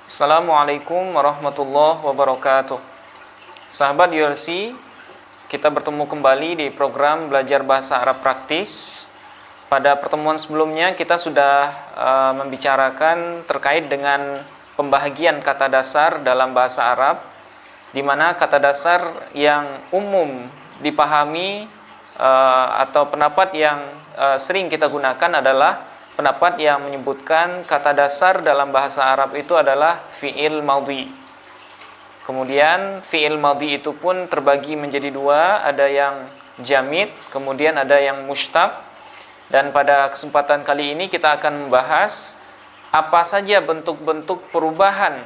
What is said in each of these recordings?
Assalamualaikum warahmatullahi wabarakatuh. Sahabat ULC, kita bertemu kembali di program Belajar Bahasa Arab Praktis. Pada pertemuan sebelumnya kita sudah membicarakan terkait dengan pembahagian kata dasar dalam bahasa Arab, di mana kata dasar yang umum dipahami atau pendapat yang sering kita gunakan adalah pendapat yang menyebutkan kata dasar dalam bahasa Arab itu adalah fi'il madhi. Kemudian fi'il madhi itu pun terbagi menjadi dua, ada yang jamid, kemudian ada yang mushtaq. Dan pada kesempatan kali ini kita akan membahas apa saja bentuk-bentuk perubahan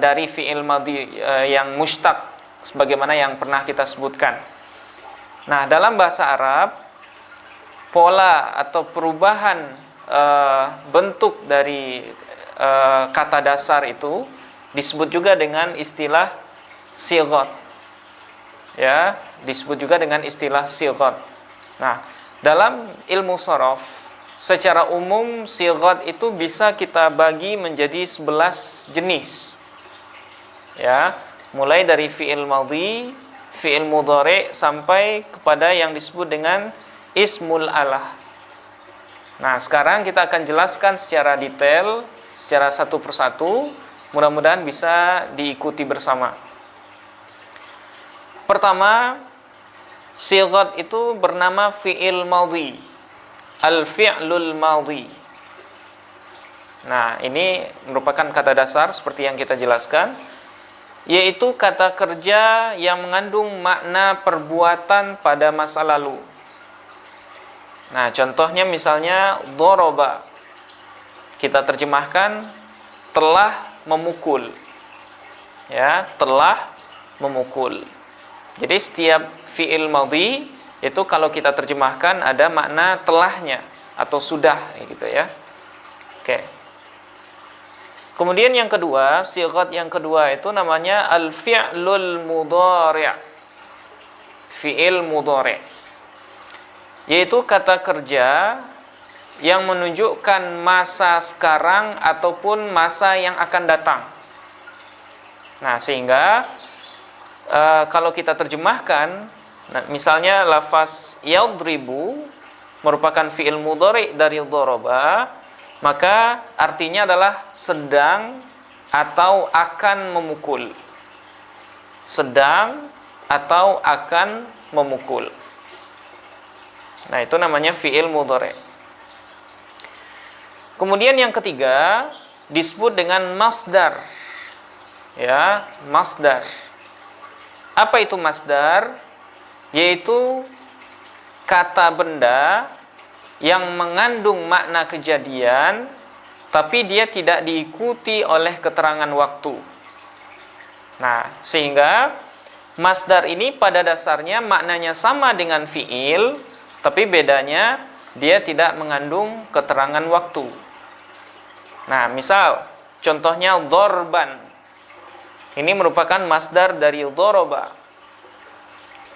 dari fi'il madhi yang mushtaq sebagaimana yang pernah kita sebutkan. Nah, dalam bahasa Arab, pola atau perubahan bentuk dari kata dasar itu disebut juga dengan istilah sighat. Ya, disebut juga dengan istilah sighat. Nah, dalam ilmu sharaf secara umum sighat itu bisa kita bagi menjadi 11 jenis. Ya, mulai dari fi'il madhi, fi'il mudhari sampai kepada yang disebut dengan ismul alah. Nah, sekarang kita akan jelaskan secara detail, secara satu persatu. Mudah-mudahan bisa diikuti bersama. Pertama, sighat itu bernama fi'il madhi, al-fi'lul madhi. Nah, ini merupakan kata dasar seperti yang kita jelaskan, yaitu kata kerja yang mengandung makna perbuatan pada masa lalu. Nah, contohnya misalnya doroba, kita terjemahkan telah memukul. Ya, telah memukul. Jadi setiap fi'il madhi itu kalau kita terjemahkan ada makna telahnya atau sudah gitu ya. Oke. Kemudian yang kedua, sighat yang kedua itu namanya al-fi'lul mudhari'. Fi'il mudhari', yaitu kata kerja yang menunjukkan masa sekarang ataupun masa yang akan datang. Nah, sehingga kalau kita terjemahkan, misalnya lafaz yadribu merupakan fi'il mudhari' dari dharaba, maka artinya adalah sedang atau akan memukul. Sedang atau akan memukul. Nah, itu namanya fi'il mudhari'. Kemudian yang ketiga disebut dengan masdar. Ya, masdar. Apa itu masdar? Yaitu kata benda yang mengandung makna kejadian tapi dia tidak diikuti oleh keterangan waktu. Nah, sehingga masdar ini pada dasarnya maknanya sama dengan fi'il, tapi bedanya dia tidak mengandung keterangan waktu. Nah, misal contohnya dorban. Ini merupakan masdar dari doroba.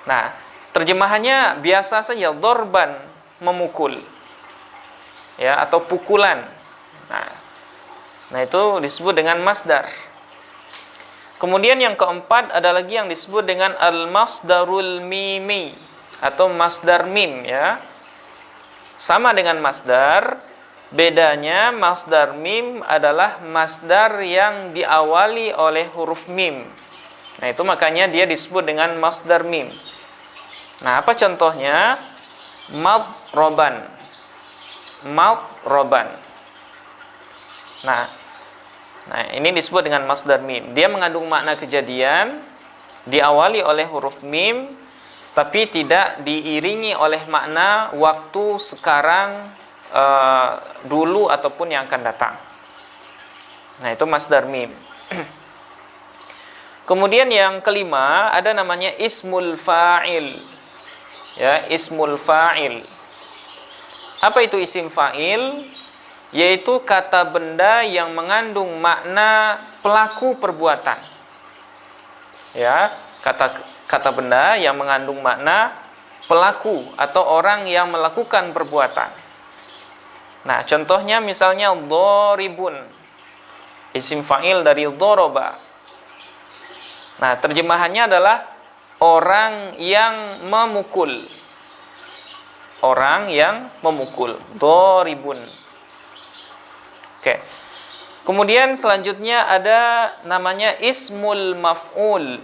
Nah, terjemahannya biasa saja, dorban, memukul. Ya, atau pukulan. Nah, itu disebut dengan masdar. Kemudian yang keempat ada lagi yang disebut dengan al-masdarul mimi atau masdar mim ya. Sama dengan masdar, bedanya masdar mim adalah masdar yang diawali oleh huruf mim. Nah, itu makanya dia disebut dengan masdar mim. Nah, apa contohnya? Madroban. Madroban. Nah, ini disebut dengan masdar mim. Dia mengandung makna kejadian, diawali oleh huruf mim, tapi tidak diiringi oleh makna waktu sekarang, dulu ataupun yang akan datang. Nah, itu masdar mim. Kemudian yang kelima ada namanya ismul fa'il. Ya, ismul fa'il. Apa itu isim fa'il? Yaitu kata benda yang mengandung makna pelaku perbuatan. Ya, kata benda yang mengandung makna pelaku atau orang yang melakukan perbuatan. Nah, contohnya misalnya dharibun. Isim fa'il dari dhoroba. Nah, terjemahannya adalah orang yang memukul. Orang yang memukul. Dharibun. Oke. Kemudian selanjutnya ada namanya ismul maf'ul.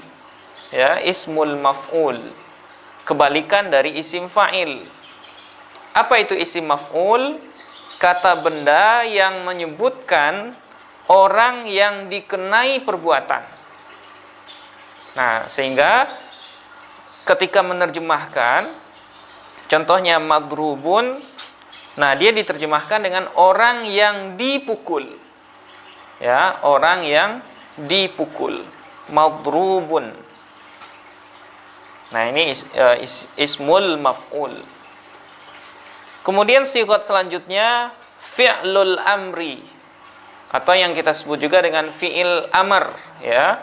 Ya, ismul maf'ul. Kebalikan dari isim fa'il. Apa itu isim maf'ul? Kata benda yang menyebutkan orang yang dikenai perbuatan. Nah, sehingga ketika menerjemahkan, contohnya madrubun, nah dia diterjemahkan dengan orang yang dipukul. Ya, orang yang dipukul. Madrubun. Nah, ini ismul maf'ul. Kemudian sigat selanjutnya fi'lul amri, atau yang kita sebut juga dengan fi'il amar, ya.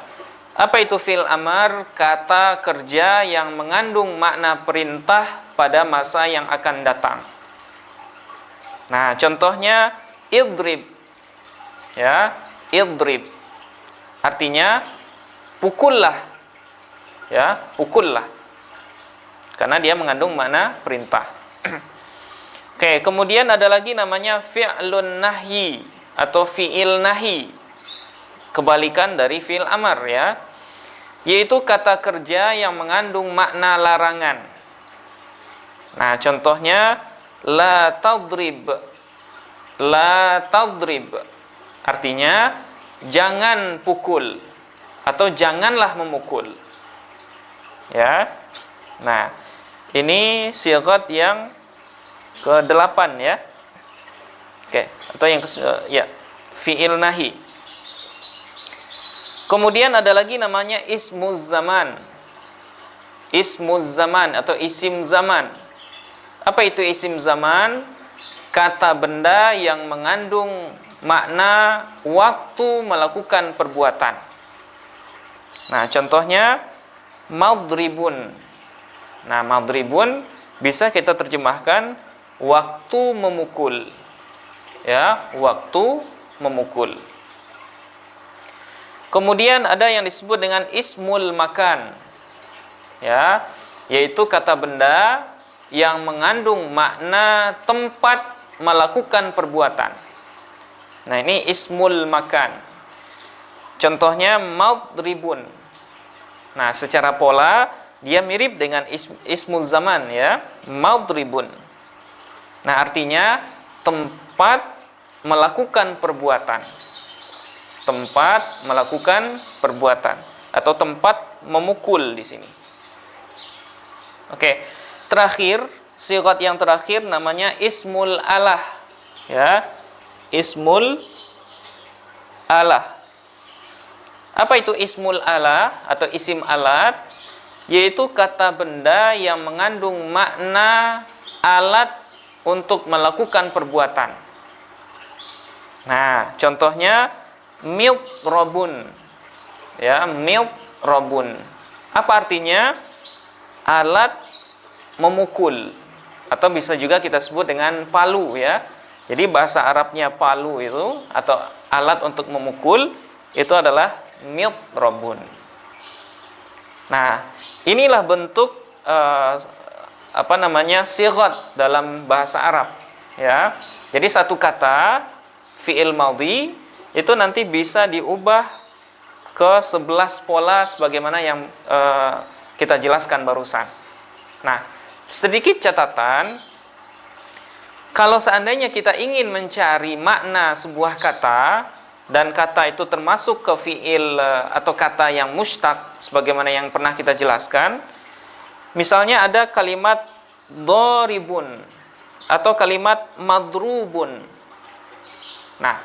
Apa itu fi'il amar? Kata kerja yang mengandung makna perintah pada masa yang akan datang. Nah, contohnya idrib. Ya, idrib. Artinya pukullah. Ya, pukullah. Karena dia mengandung makna perintah. Oke, kemudian ada lagi namanya fi'lun nahyi atau fi'il nahi. Kebalikan dari fi'il amar, ya. Yaitu kata kerja yang mengandung makna larangan. Nah, contohnya la tadrib. La tadrib. Artinya jangan pukul atau janganlah memukul. Ya. Nah, ini sigat yang ke-8, ya. Oke, atau yang ya, fi'il nahi. Kemudian ada lagi namanya ismuz zaman. Ismuz zaman atau isim zaman. Apa itu isim zaman? Kata benda yang mengandung makna waktu melakukan perbuatan. Nah, contohnya madribun. Nah, madribun bisa kita terjemahkan waktu memukul. Ya, waktu memukul. Kemudian ada yang disebut dengan ismul makan. Ya, yaitu kata benda yang mengandung makna tempat melakukan perbuatan. Nah, ini ismul makan. Contohnya madribun. Nah, secara pola dia mirip dengan ismul zaman, ya, madribun. Nah, artinya tempat melakukan perbuatan. Tempat melakukan perbuatan atau tempat memukul di sini. Oke, terakhir, sigat yang terakhir namanya ismul alah, ya. Ismul alah. Apa itu ismul alah atau isim alat? Yaitu kata benda yang mengandung makna alat untuk melakukan perbuatan. Nah, contohnya milk robun, ya, milk robun. Apa artinya? Alat memukul, atau bisa juga kita sebut dengan palu, ya. Jadi bahasa Arabnya palu itu atau alat untuk memukul itu adalah milk robun. Nah, inilah bentuk sigat dalam bahasa Arab, ya. Jadi satu kata fi'il madhi itu nanti bisa diubah ke 11 pola sebagaimana yang kita jelaskan barusan. Nah, sedikit catatan, kalau seandainya kita ingin mencari makna sebuah kata, dan kata itu termasuk ke fi'il atau kata yang mushtaq sebagaimana yang pernah kita jelaskan, misalnya ada kalimat dharibun atau kalimat madrubun. Nah,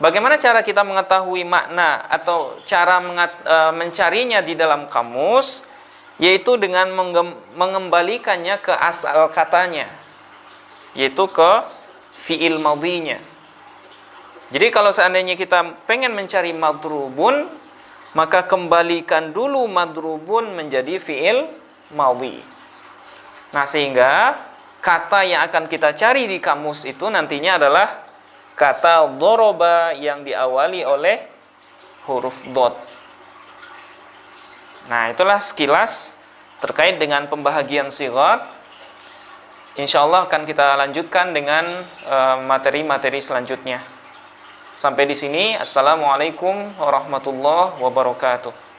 bagaimana cara kita mengetahui makna atau cara mencarinya di dalam kamus? Yaitu dengan mengembalikannya ke asal katanya, yaitu ke fi'il madhinya. Jadi kalau seandainya kita pengen mencari madrubun, maka kembalikan dulu madrubun menjadi fi'il madhi. Nah, sehingga kata yang akan kita cari di kamus itu nantinya adalah kata doroba yang diawali oleh huruf dot. Nah, itulah sekilas terkait dengan pembahagian sighat. Insyaallah akan kita lanjutkan dengan materi-materi selanjutnya. Sampai di sini. Assalamualaikum warahmatullahi wabarakatuh.